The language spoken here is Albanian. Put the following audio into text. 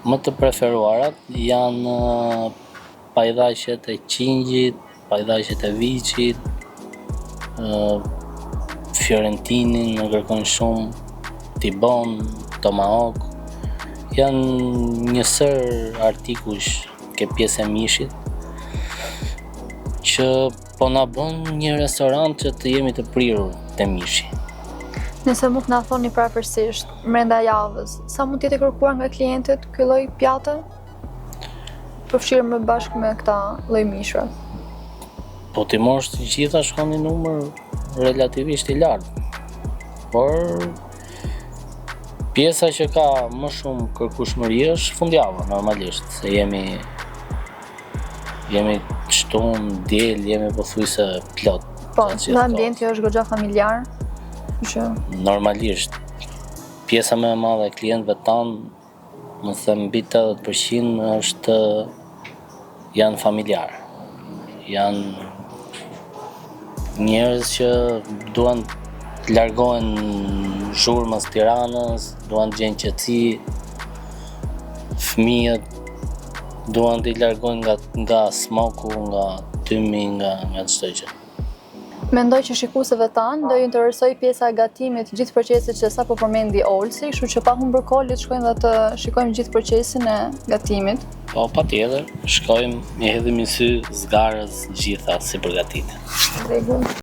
Më të preferuarat janë pajdaqet e qingjit, pajdaqet e viçit, fiorentinin më kërkojnë shumë, tibon, tomahawk. Janë një sër artikush ke pjesë e mishit që po na bën një restorant që të jemi të prirur te mishi. Nëse mund të na thoni parapërsisht, brenda javës, sa mund të jetë kërkuar nga klientët ky lloj pjate? Përfshirë më bashkë me këta lloj mishra. Po ti mosh të gjitha shkon një numër relativisht i lartë. Por pjesa që ka më shumë kërkueshmëri është fundjava normalisht, se jemi shtunë, diel, jemi pothuajse plot. Po, në ambienti është goxha familjar. Normalisht, pjesa më e madhe e klientëve tanë, më them mbi 80% janë familjar. Janë njerëz që duan të largohen zhurmës Tiranës, duan të gjejnë qetësi, fëmijët duan të i largojnë nga smoku, nga tymi, nga çdo gjë. Mendoj që shikuesve tanë do ju interesoj pjesa e gatimit, gjithë procesit që sapo përmendi Olsi, kështu që pa humbur kohë le të shkojmë dhe të shikojmë gjithë procesin e gatimit. Po, patjetër, shkojmë, i hedhim sy zgarës gjitha si përgatitet. Rregull.